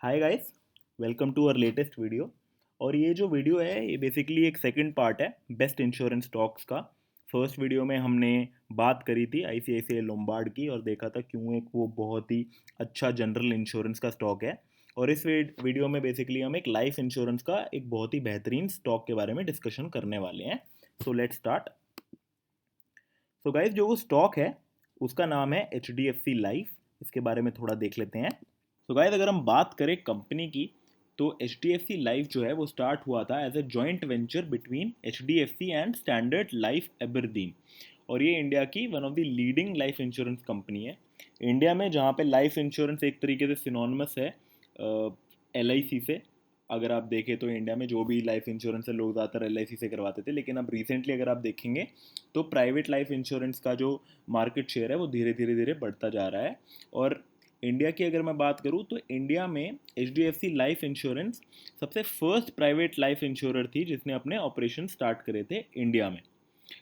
Hi guys, welcome to our latest video. और ये जो वीडियो है ये बेसिकली एक सेकंड पार्ट है बेस्ट इंश्योरेंस स्टॉक्स का। फर्स्ट वीडियो में हमने बात करी थी आईसीआईसीआई लोम्बार्ड की और देखा था क्यों एक वो बहुत ही अच्छा जनरल इंश्योरेंस का स्टॉक है। और इस वीडियो में बेसिकली हम एक लाइफ इंश्योरेंस का एक बहुत ही बेहतरीन स्टॉक के बारे में डिस्कशन करने वाले हैं। So let's start. So guys, जो वो स्टॉक है उसका नाम है H D F C life. इसके बारे में थोड़ा देख लेते हैं। तो गाइस, अगर हम बात करें कंपनी की तो H D F C life जो है वो स्टार्ट हुआ था as a joint venture between H D F C and standard life Aberdeen. और ये इंडिया की one of the leading life insurance company है। इंडिया में जहाँ पे लाइफ इंश्योरेंस एक तरीके से सिनोनिमस है एल आई सी से। अगर आप देखें तो इंडिया में जो भी लाइफ इंश्योरेंस है लोग ज़्यादातर एल आई सी से करवाते थे, लेकिन अब रिसेंटली अगर आप देखेंगे तो प्राइवेट लाइफ इंश्योरेंस का जो मार्केट शेयर है वो धीरे धीरे धीरे बढ़ता जा रहा है। और इंडिया की अगर मैं बात करूँ तो इंडिया में H D F C life insurance सबसे फर्स्ट प्राइवेट लाइफ इंश्योरर थी जिसने अपने ऑपरेशन स्टार्ट करे थे इंडिया में।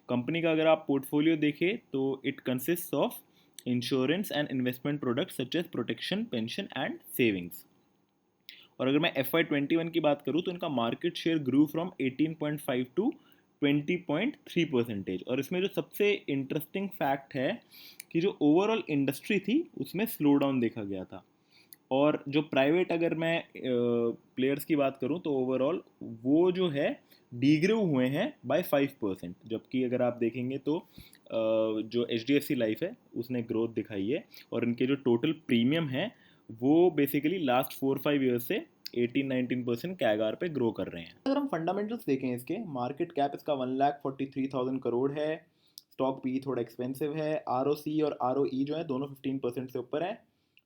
कंपनी का अगर आप पोर्टफोलियो देखें तो it consist of insurance and investment products such as protection, pension and savings. और अगर मैं FY21 की बात करूँ तो इनका market share grew from 18.5 to 20.3%। और इसमें जो सबसे इंटरेस्टिंग फैक्ट है कि जो ओवरऑल इंडस्ट्री थी उसमें स्लो डाउन देखा गया था। और जो प्राइवेट अगर मैं प्लेयर्स की बात करूं तो ओवरऑल वो जो है डीग्रो हुए हैं बाय 5%। जबकि अगर आप देखेंगे तो जो H D F C life है उसने ग्रोथ दिखाई है। और इनके जो टोटल प्रीमियम है वो बेसिकली लास्ट 4-5 ईयर से 18-19% कैगार पे ग्रो कर रहे हैं। अगर हम फंडामेंटल्स देखें इसके, मार्केट कैप इसका 1,43,000 करोड़ है। स्टॉक पी थोड़ा एक्सपेंसिव है। आर ओ सी और आर ओ ई जो है दोनों 15% से ऊपर है।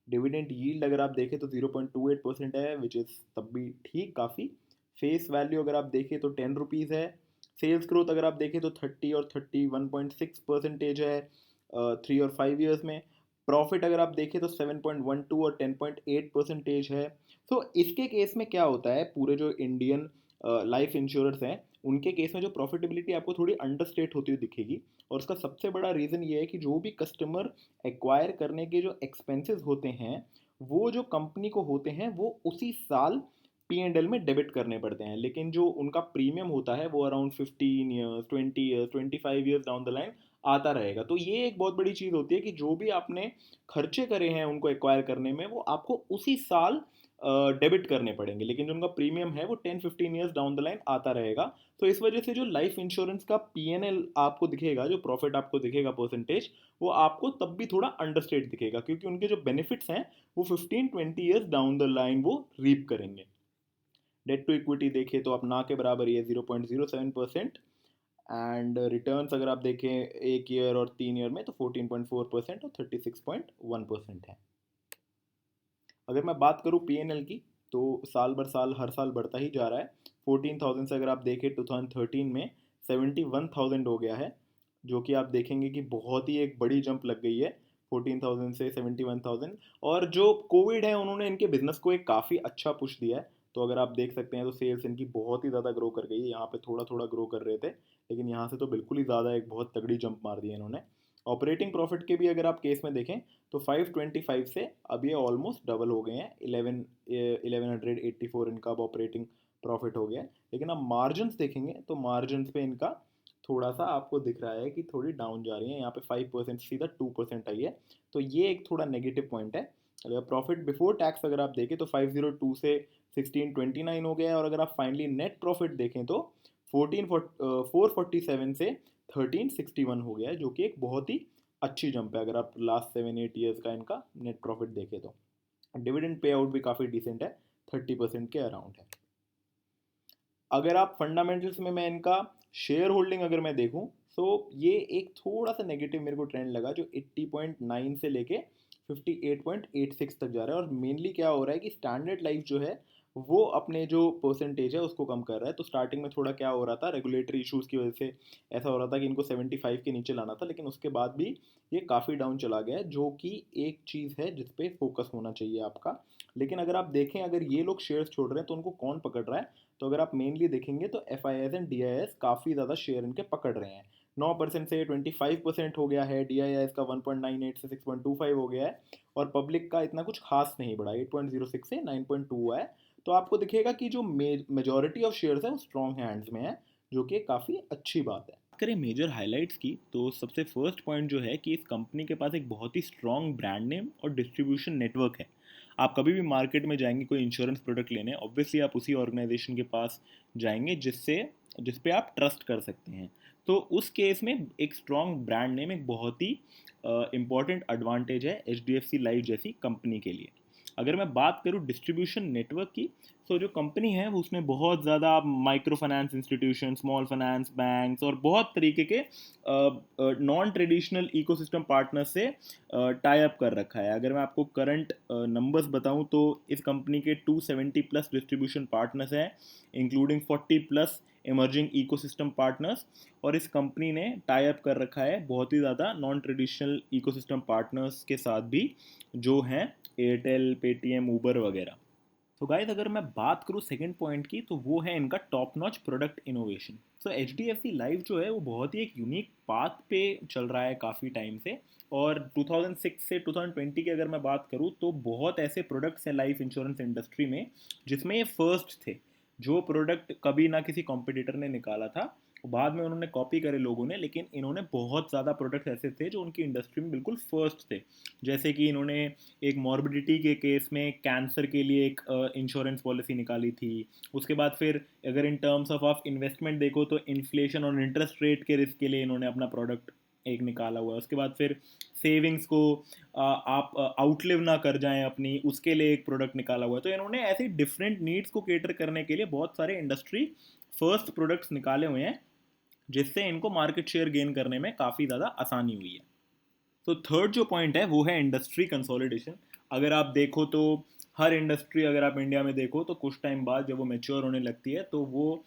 डिविडेंड यील्ड अगर आप देखें तो 0.28% है, विच इज़ तब भी ठीक काफ़ी। फेस वैल्यू अगर आप देखें तो 10 रुपीज़ है। सेल्स ग्रोथ अगर आप देखें तो 30 और 31.6% है 3 और 5 ईयर्स में। प्रॉफिट अगर आप देखें तो 7.12 और 10.8% है। सो इसके केस में क्या होता है, पूरे जो इंडियन लाइफ इंश्योरेंस हैं उनके केस में जो प्रॉफिटेबिलिटी आपको थोड़ी अंडरस्टेट होती हुई दिखेगी। और उसका सबसे बड़ा रीज़न ये है कि जो भी कस्टमर एक्वायर करने के जो एक्सपेंसेस होते हैं वो जो कंपनी को होते हैं वो उसी साल P&L में डेबिट करने पड़ते हैं। लेकिन जो उनका प्रीमियम होता है वो around 15 years, 20 years, 25 years down the line आता रहेगा। तो ये एक बहुत बड़ी चीज़ होती है कि जो भी आपने खर्चे करे हैं उनको एक्वायर करने में वो आपको उसी साल डेबिट करने पड़ेंगे, लेकिन जो उनका प्रीमियम है वो 10-15 ईयर्स डाउन द लाइन आता रहेगा। तो इस वजह से जो लाइफ इंश्योरेंस का P&L आपको दिखेगा, जो प्रॉफिट आपको दिखेगा परसेंटेज, वो आपको तब भी थोड़ा अंडरस्टेट दिखेगा क्योंकि उनके जो बेनिफिट्स हैं वो 15-20 ईयर्स डाउन द लाइन वो रीप करेंगे। डेट टू इक्विटी देखें तो आप ना के बराबर ही है 0.07%। एंड रिटर्न्स अगर आप देखें 1 ईयर और 3 ईयर में तो 14.4% और 36.1% है। अगर मैं बात करूँ P&L की तो साल भर साल हर साल बढ़ता ही जा रहा है। 14,000 से अगर आप देखें 2013 में 71,000 हो गया है, जो कि आप देखेंगे कि बहुत ही एक बड़ी जंप लग गई है 14,000 से 71,000। और जो कोविड है उन्होंने इनके बिजनेस को एक काफ़ी अच्छा पुश दिया है। तो अगर आप देख सकते हैं तो सेल्स इनकी बहुत ही ज़्यादा ग्रो कर गई है। यहाँ पे थोड़ा थोड़ा ग्रो कर रहे थे, लेकिन यहाँ से तो बिल्कुल ही ज़्यादा एक बहुत तगड़ी जंप मार दी है इन्होंने। ऑपरेटिंग प्रॉफिट के भी अगर आप केस में देखें तो 525 से अब ये ऑलमोस्ट डबल हो गए हैं। 1184 इनका अब ऑपरेटिंग प्रॉफिट हो गया है। लेकिन अब मार्जिन्स देखेंगे तो मार्जिन्स पे इनका थोड़ा सा आपको दिख रहा है कि थोड़ी डाउन जा रही है। यहाँ पे 5% सीधा 2% आई है, तो ये एक थोड़ा नेगेटिव पॉइंट है। अगर प्रॉफिट बिफोर टैक्स अगर आप देखें तो 502 से 1629 हो गया है। और अगर आप फाइनली नेट प्रॉफिट देखें तो 447 से 1361 हो गया है, जो कि एक बहुत ही अच्छी जंप है अगर आप लास्ट 7-8 ईयर्स का इनका नेट प्रॉफिट देखें तो। डिविडेंड पे आउट भी काफ़ी डिसेंट है, 30% के अराउंड है। अगर आप फंडामेंटल्स में मैं इनका शेयर होल्डिंग अगर मैं देखूं तो ये एक थोड़ा सा नेगेटिव मेरे को ट्रेंड लगा, जो 80.9 से लेके 58.86 तक जा रहा है। और मेनली क्या हो रहा है कि स्टैंडर्ड लाइफ जो है वो अपने जो परसेंटेज है उसको कम कर रहा है। तो स्टार्टिंग में थोड़ा क्या हो रहा था, रेगुलेटरी इश्यूज़ की वजह से ऐसा हो रहा था कि इनको 75 के नीचे लाना था, लेकिन उसके बाद भी ये काफ़ी डाउन चला गया है, जो कि एक चीज़ है जिस पे फोकस होना चाहिए आपका। लेकिन अगर आप देखें अगर ये लोग शेयर्स छोड़ रहे हैं तो उनको कौन पकड़ रहा है, तो अगर आप मेनली देखेंगे तो F I S and D I S काफ़ी ज़्यादा शेयर इनके पकड़ रहे हैं। 9% से 25% हो गया है, DII इसका 1.98 से 6.25 हो गया है, और पब्लिक का इतना कुछ खास नहीं बढ़ा, 8.06 से 9.2 हुआ है। तो आपको दिखेगा कि जो मेजॉरिटी ऑफ शेयर्स है वो स्ट्रॉन्ग हैंड्स में है, जो कि काफ़ी अच्छी बात है। करें मेजर हाइलाइट्स की, तो सबसे फर्स्ट पॉइंट जो है कि इस कंपनी के पास एक बहुत ही स्ट्रॉन्ग ब्रांड नेम और डिस्ट्रीब्यूशन नेटवर्क है। आप कभी भी मार्केट में जाएंगे कोई इंश्योरेंस प्रोडक्ट लेने, ऑब्वियसली आप उसी ऑर्गेनाइजेशन के पास जाएंगे जिस पे आप ट्रस्ट कर सकते हैं। तो उस केस में एक स्ट्रॉन्ग ब्रांड नेम एक बहुत ही इंपॉर्टेंट एडवांटेज है HDFC लाइफ जैसी कंपनी के लिए। अगर मैं बात करूँ डिस्ट्रीब्यूशन नेटवर्क की, तो जो कंपनी है वो उसमें बहुत ज़्यादा micro finance institution, small finance banks और बहुत तरीके के नॉन ट्रेडिशनल इकोसिस्टम पार्टनर से टाई अप कर रखा है। अगर मैं आपको करंट नंबर्स बताऊं तो इस कंपनी के 270 प्लस डिस्ट्रीब्यूशन पार्टनर्स हैं, including 40 plus emerging ecosystem partners. और इस कंपनी ने टाई अप कर रखा है बहुत ही ज़्यादा नॉन ट्रेडिशनल इकोसिस्टम पार्टनर्स के साथ भी, जो हैं एयरटेल, पेटीएम, ऊबर वगैरह। तो गाइस अगर मैं बात करूँ सेकंड पॉइंट की, तो वो है इनका टॉप नॉच प्रोडक्ट इनोवेशन। सो HDFC लाइफ जो है वो बहुत ही एक यूनिक पाथ पे चल रहा है काफ़ी टाइम से। और 2006 से 2020 की अगर मैं बात करूँ तो बहुत ऐसे प्रोडक्ट्स हैं लाइफ इंश्योरेंस इंडस्ट्री में जिसमें ये फर्स्ट थे, जो प्रोडक्ट कभी ना किसी कॉम्पिटिटर ने निकाला था। बाद में उन्होंने कॉपी करे लोगों ने, लेकिन इन्होंने बहुत ज़्यादा प्रोडक्ट्स ऐसे थे जो उनकी इंडस्ट्री में बिल्कुल फर्स्ट थे। जैसे कि इन्होंने एक मॉर्बिडिटी के केस में कैंसर के लिए एक इंश्योरेंस पॉलिसी निकाली थी। उसके बाद फिर अगर इन टर्म्स ऑफ इन्वेस्टमेंट देखो तो इन्फ्लेशन और इंटरेस्ट रेट के रिस्क के लिए इन्होंने अपना प्रोडक्ट एक निकाला हुआ है। उसके बाद फिर सेविंग्स को आप आउटलिव ना कर जाएं अपनी, उसके लिए एक प्रोडक्ट निकाला हुआ है। तो इन्होंने ऐसी डिफरेंट नीड्स को केटर करने के लिए बहुत सारे इंडस्ट्री फर्स्ट प्रोडक्ट्स निकाले हुए हैं, जिससे इनको मार्केट शेयर गेन करने में काफ़ी ज़्यादा आसानी हुई है। तो थर्ड जो पॉइंट है वो है इंडस्ट्री कंसोलिडेशन। अगर आप देखो तो हर इंडस्ट्री, अगर आप इंडिया में देखो तो कुछ टाइम बाद जब वो मेच्योर होने लगती है तो वो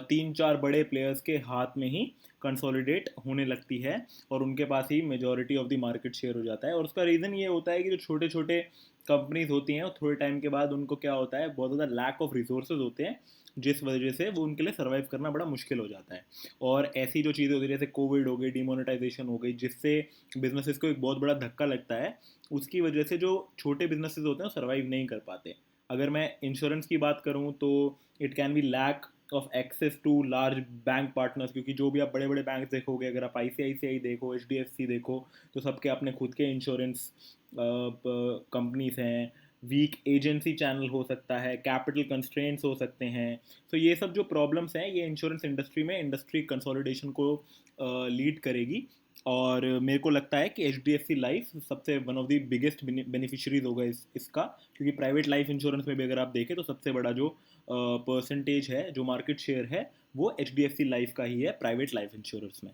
तीन चार बड़े प्लेयर्स के हाथ में ही कंसोलिडेट होने लगती है, और उनके पास ही majority of the market share हो जाता है। और उसका रीज़न ये होता है कि जो छोटे छोटे कंपनीज होती हैं, थोड़े टाइम के बाद उनको क्या होता है, बहुत ज़्यादा लैक ऑफ रिसोर्सेज होते हैं, जिस वजह से वो उनके लिए सर्वाइव करना बड़ा मुश्किल हो जाता है। और ऐसी जो चीज़ें होती है जैसे कोविड हो गई, डिमोनेटाइजेशन हो गई, जिससे बिजनेसेस को एक बहुत बड़ा धक्का लगता है, उसकी वजह से जो छोटे बिजनेसेस होते हैं वो सर्वाइव नहीं कर पाते। अगर मैं इंश्योरेंस की बात करूँ तो it can be lack of access to large bank partners, क्योंकि जो भी आप बड़े बड़े बैंक देखोगे, अगर आप ICICI देखो, HDFC देखो, तो सबके अपने खुद के इंश्योरेंस कंपनीज हैं। वीक एजेंसी चैनल हो सकता है, कैपिटल कंस्ट्रेंट्स हो सकते हैं। तो ये सब जो प्रॉब्लम्स हैं ये इंश्योरेंस इंडस्ट्री में इंडस्ट्री कंसोलिडेशन को लीड करेगी। और मेरे को लगता है कि HDFC लाइफ सबसे one of the biggest beneficiaries होगा इसका, क्योंकि प्राइवेट लाइफ इंश्योरेंस में भी अगर आप देखें तो सबसे बड़ा जो परसेंटेज है, जो मार्केट शेयर है, वो HDFC लाइफ का ही है प्राइवेट लाइफ इंश्योरेंस में।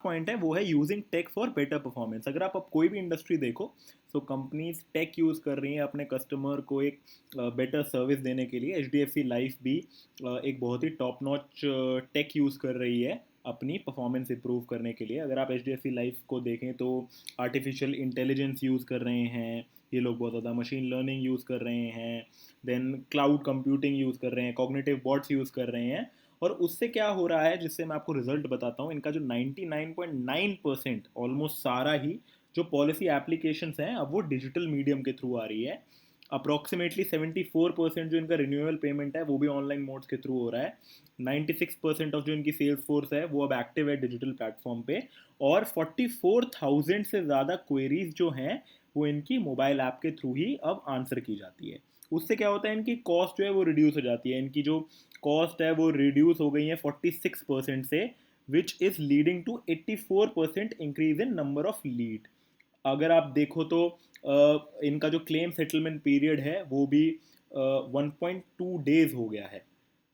पॉइंट है वो है using tech for better performance. अगर आप अब कोई भी इंडस्ट्री देखो, तो कंपनीज टेक यूज़ कर रही हैं अपने कस्टमर को एक बेटर सर्विस देने के लिए। HDFC लाइफ भी एक बहुत ही टॉप नॉच टेक यूज़ कर रही है अपनी परफॉर्मेंस इंप्रूव करने के लिए। अगर आप HDFC लाइफ को देखें तो आर्टिफिशियल इंटेलिजेंस यूज़ कर रहे हैं ये लोग, बहुत ज़्यादा मशीन लर्निंग यूज़ कर रहे हैं, देन क्लाउड कंप्यूटिंग यूज़ कर रहे हैं, कॉग्निटिव बॉट्स यूज़ कर रहे हैं। और उससे क्या हो रहा है, जिससे मैं आपको रिजल्ट बताता हूँ, इनका जो 99.9% ऑलमोस्ट सारा ही जो पॉलिसी एप्लीकेशंस हैं अब वो डिजिटल मीडियम के थ्रू आ रही है। अप्रॉक्सीमेटली 74% जो इनका रिन्यूअल पेमेंट है वो भी ऑनलाइन मोड्स के थ्रू हो रहा है। 96% ऑफ जो इनकी सेल्स फोर्स है वो अब एक्टिव है डिजिटल प्लेटफॉर्म पे। और 44,000 से ज़्यादा क्वेरीज जो हैं वो इनकी मोबाइल ऐप के थ्रू ही अब आंसर की जाती है। उससे क्या होता है, इनकी कॉस्ट जो है वो रिड्यूस हो जाती है। इनकी जो कॉस्ट है वो रिड्यूस हो गई है 46% से, which is leading to 84% increase in number of lead. अगर आप देखो तो इनका जो क्लेम सेटलमेंट पीरियड है वो भी 1.2 डेज हो गया है,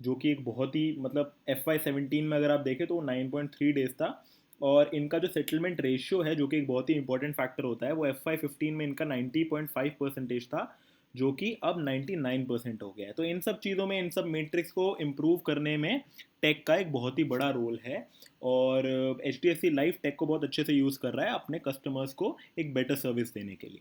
जो कि एक बहुत ही, मतलब FY17 में अगर आप देखें तो 9.3 डेज था। और इनका जो सेटलमेंट रेशियो है, जो कि एक बहुत ही इंपॉर्टेंट फैक्टर होता है, वो FY15 में इनका 90.5% था, जो कि अब 99% हो गया है। तो इन सब चीज़ों में, इन सब मैट्रिक्स को इम्प्रूव करने में टेक का एक बहुत ही बड़ा रोल है। और HDFC लाइफ टेक को बहुत अच्छे से यूज़ कर रहा है अपने कस्टमर्स को एक बेटर सर्विस देने के लिए।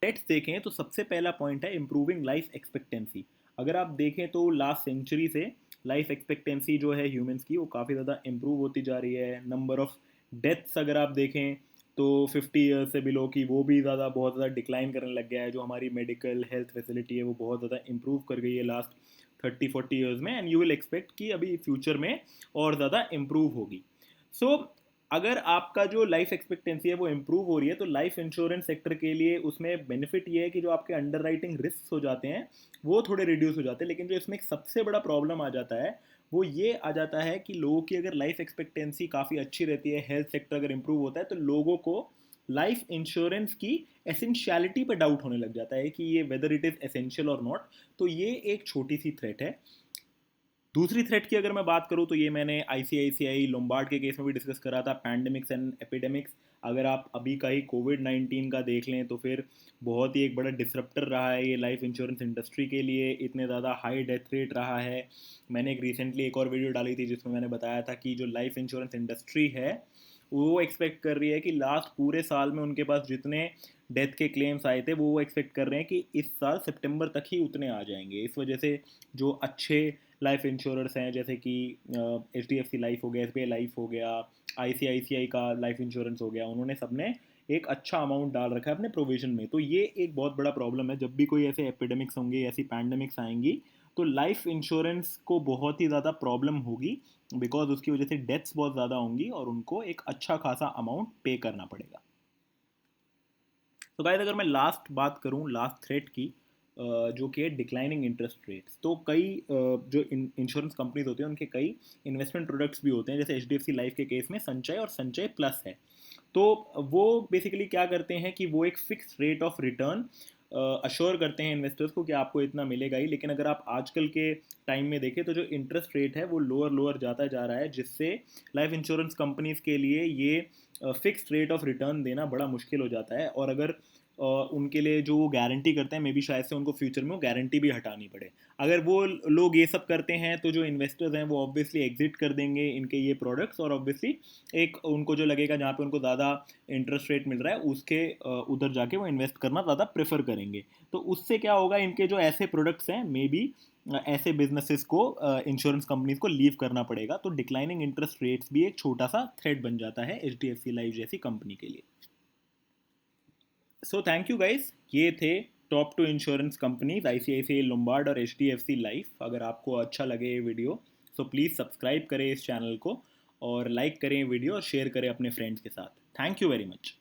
लेट्स देखें तो सबसे पहला पॉइंट है इम्प्रूविंग लाइफ एक्सपेक्टेंसी। अगर आप देखें तो लास्ट सेंचुरी से लाइफ एक्सपेक्टेंसी जो है ह्यूमंस की वो काफ़ी ज़्यादा इम्प्रूव होती जा रही है। नंबर ऑफ़ डेथ्स अगर आप देखें तो 50 ईयर्स से बिलो की वो भी ज़्यादा बहुत ज़्यादा डिक्लाइन करने लग गया है। जो हमारी मेडिकल हेल्थ फैसिलिटी है वो बहुत ज़्यादा इम्प्रूव कर गई है लास्ट 30-40 ईयर्स में, एंड यू विल एक्सपेक्ट कि अभी फ्यूचर में और ज़्यादा इम्प्रूव होगी। सो अगर आपका जो लाइफ एक्सपेक्टेंसी है वो इम्प्रूव हो रही है तो लाइफ इंश्योरेंस सेक्टर के लिए उसमें बेनिफिट ये है कि जो आपके अंडर राइटिंग रिस्क हो जाते हैं वो थोड़े रिड्यूस हो जाते हैं। लेकिन जो इसमें एक सबसे बड़ा प्रॉब्लम आ जाता है वो ये आ जाता है कि लोगों की अगर लाइफ एक्सपेक्टेंसी काफ़ी अच्छी रहती है, हेल्थ सेक्टर अगर इम्प्रूव होता है, तो लोगों को लाइफ इंश्योरेंस की एसेंशियलिटी पर डाउट होने लग जाता है कि ये वेदर इट इज़ एसेंशियल और नॉट। तो ये एक छोटी सी थ्रेट है। दूसरी थ्रेट की अगर मैं बात करूँ तो ये मैंने आईसीआईसीआई लोम्बार्ड के केस में भी डिस्कस करा था, पैंडमिक्स एंड एपिडेमिक्स। अगर आप अभी का ही कोविड-19 का देख लें तो फिर बहुत ही एक बड़ा डिसरप्टर रहा है ये लाइफ इंश्योरेंस इंडस्ट्री के लिए, इतने ज़्यादा हाई डेथ रेट रहा है। मैंने एक रिसेंटली एक और वीडियो डाली थी जिसमें मैंने बताया था कि जो लाइफ इंश्योरेंस इंडस्ट्री है वो एक्सपेक्ट कर रही है कि लास्ट पूरे साल में उनके पास जितने डेथ के क्लेम्स आए थे वो एक्सपेक्ट कर रहे हैं कि इस साल सितंबर तक ही उतने आ जाएंगे। इस वजह से जो अच्छे लाइफ इंश्योरर्स हैं जैसे कि HDFC लाइफ हो गया, SBI लाइफ हो गया, ICICI का लाइफ इंश्योरेंस हो गया, उन्होंने सबने एक अच्छा अमाउंट डाल रखा है अपने प्रोविजन में। तो ये एक बहुत बड़ा प्रॉब्लम है, जब भी कोई ऐसे एपिडेमिक्स होंगे, ऐसी पैंडमिक्स आएंगी तो लाइफ इंश्योरेंस को बहुत ही ज़्यादा प्रॉब्लम होगी, बिकॉज उसकी वजह से डेथ्स बहुत ज़्यादा होंगी और उनको एक अच्छा खासा अमाउंट पे करना पड़ेगा। तो गाइस अगर मैं लास्ट बात करूं लास्ट थ्रेट की, जो कि है डिक्लाइनिंग इंटरेस्ट रेट्स, तो कई जो इंश्योरेंस कंपनीज होती हैं उनके कई इन्वेस्टमेंट प्रोडक्ट्स भी होते हैं, जैसे HDFC लाइफ के केस में संचय और संचय प्लस है। तो वो बेसिकली क्या करते हैं कि वो एक fix rate of return assure करते हैं इन्वेस्टर्स को कि आपको इतना मिलेगा ही। लेकिन अगर आप आजकल के टाइम में देखें तो जो इंटरेस्ट रेट है वो लोअर लोअर जाता जा रहा है, जिससे लाइफ इंश्योरेंस कंपनीज के लिए ये फिक्स्ड रेट ऑफ रिटर्न देना बड़ा मुश्किल हो जाता है। और अगर उनके लिए जो वो गारंटी करते हैं मे बी शायद से उनको फ्यूचर में वो गारंटी भी हटानी पड़े। अगर वो लोग ये सब करते हैं तो जो इन्वेस्टर्स हैं वो ऑब्वियसली एग्जिट कर देंगे इनके ये प्रोडक्ट्स, और ऑब्वियसली एक उनको जो लगेगा जहाँ पे उनको ज़्यादा इंटरेस्ट रेट मिल रहा है उसके उधर जाके वो इन्वेस्ट करना ज़्यादा प्रेफर करेंगे। तो उससे क्या होगा, इनके जो ऐसे प्रोडक्ट्स हैं मे बी ऐसे बिजनेसेस को इंश्योरेंस कंपनीज को लीव करना पड़ेगा। तो डिक्लाइनिंग इंटरेस्ट रेट्स भी एक छोटा सा थ्रेट बन जाता है HDFC लाइफ जैसी कंपनी के लिए। सो थैंक यू गाइस, ये थे top two insurance companies ICICI Lombard और HDFC लाइफ। अगर आपको अच्छा लगे ये वीडियो सो प्लीज़ सब्सक्राइब करें इस चैनल को, और लाइक करें वीडियो और शेयर करें अपने फ्रेंड्स के साथ। Thank you very much.